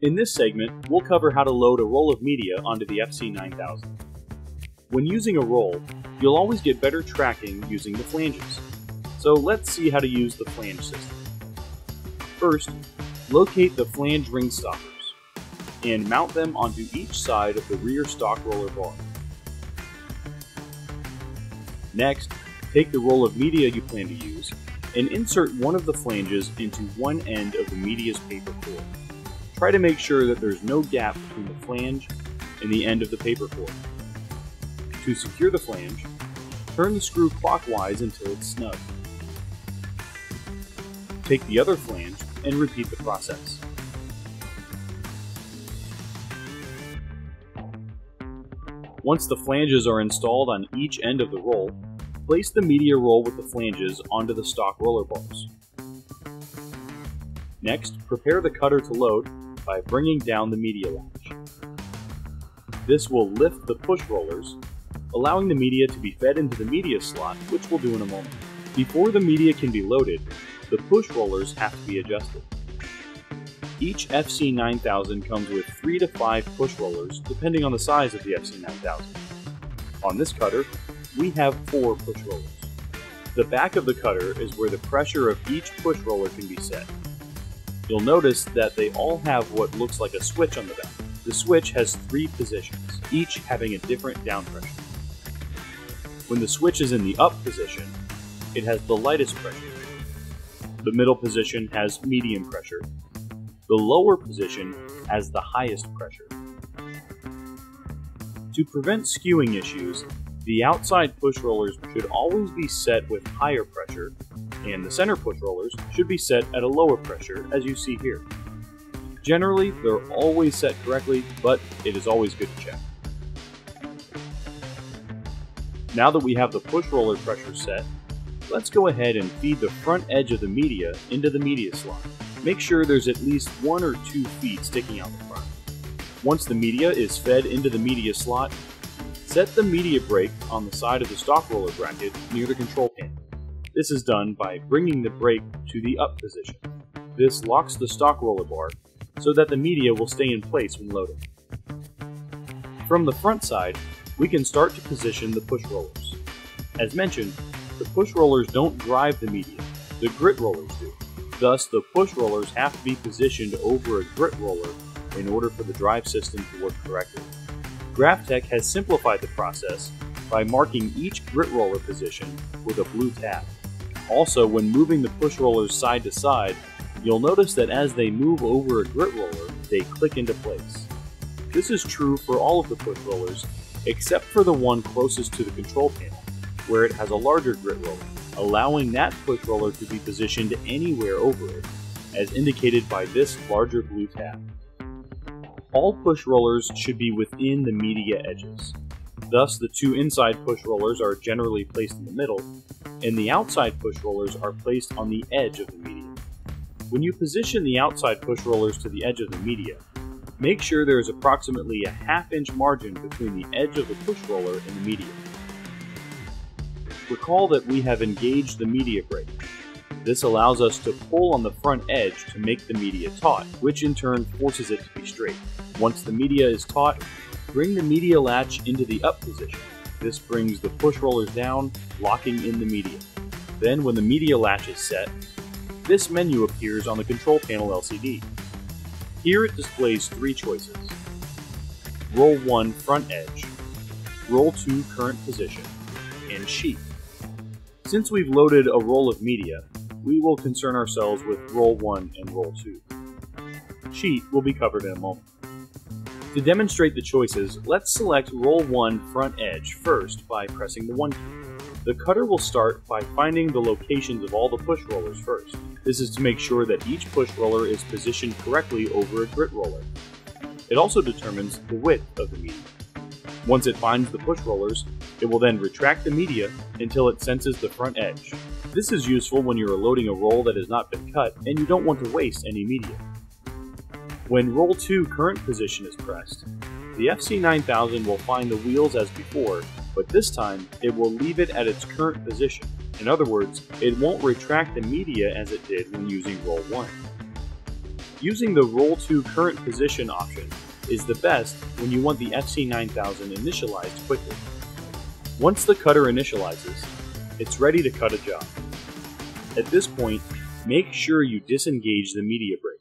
In this segment, we'll cover how to load a roll of media onto the FC9000. When using a roll, you'll always get better tracking using the flanges. So let's see how to use the flange system. First, locate the flange ring stoppers and mount them onto each side of the rear stock roller bar. Next, take the roll of media you plan to use and insert one of the flanges into one end of the media's paper core. Try to make sure that there's no gap between the flange and the end of the paper core. To secure the flange, turn the screw clockwise until it's snug. Take the other flange and repeat the process. Once the flanges are installed on each end of the roll, place the media roll with the flanges onto the stock roller bars. Next, prepare the cutter to load by bringing down the media latch. This will lift the push rollers, allowing the media to be fed into the media slot, which we'll do in a moment. Before the media can be loaded, the push rollers have to be adjusted. Each FC9000 comes with 3 to 5 push rollers, depending on the size of the FC9000. On this cutter, we have 4 push rollers. The back of the cutter is where the pressure of each push roller can be set. You'll notice that they all have what looks like a switch on the back. The switch has 3 positions, each having a different down pressure. When the switch is in the up position, it has the lightest pressure. The middle position has medium pressure. The lower position has the highest pressure. To prevent skewing issues, the outside push rollers should always be set with higher pressure, and the center push rollers should be set at a lower pressure, as you see here. Generally, they're always set correctly, but it is always good to check. Now that we have the push roller pressure set, let's go ahead and feed the front edge of the media into the media slot. Make sure there's at least 1 or 2 feet sticking out the front. Once the media is fed into the media slot, set the media brake on the side of the stock roller bracket near the control panel. This is done by bringing the brake to the up position. This locks the stock roller bar so that the media will stay in place when loaded. From the front side, we can start to position the push rollers. As mentioned, the push rollers don't drive the media, the grit rollers do. Thus, the push rollers have to be positioned over a grit roller in order for the drive system to work correctly. Graphtec has simplified the process by marking each grit roller position with a blue tab. Also, when moving the push rollers side to side, you'll notice that as they move over a grit roller, they click into place. This is true for all of the push rollers, except for the one closest to the control panel, where it has a larger grit roller, allowing that push roller to be positioned anywhere over it, as indicated by this larger blue tab. All push rollers should be within the media edges. Thus, the 2 inside push rollers are generally placed in the middle, and the outside push rollers are placed on the edge of the media. When you position the outside push rollers to the edge of the media, make sure there is approximately a ½ inch margin between the edge of the push roller and the media. Recall that we have engaged the media brake. This allows us to pull on the front edge to make the media taut, which in turn forces it to be straight. Once the media is taut, bring the media latch into the up position. This brings the push rollers down, locking in the media. Then when the media latch is set, this menu appears on the control panel LCD. Here it displays 3 choices: Roll 1 front edge, Roll 2 current position, and sheet. Since we've loaded a roll of media, we will concern ourselves with Roll 1 and Roll 2. Sheet will be covered in a moment. To demonstrate the choices, let's select Roll 1 front edge first by pressing the 1 key. The cutter will start by finding the locations of all the push rollers first. This is to make sure that each push roller is positioned correctly over a grit roller. It also determines the width of the media. Once it finds the push rollers, it will then retract the media until it senses the front edge. This is useful when you are loading a roll that has not been cut and you don't want to waste any media. When Roll 2 current position is pressed, the FC9000 will find the wheels as before, but this time it will leave it at its current position. In other words, it won't retract the media as it did when using Roll 1. Using the Roll to Current Position option is the best when you want the FC9000 initialized quickly. Once the cutter initializes, it's ready to cut a job. At this point, make sure you disengage the media brake.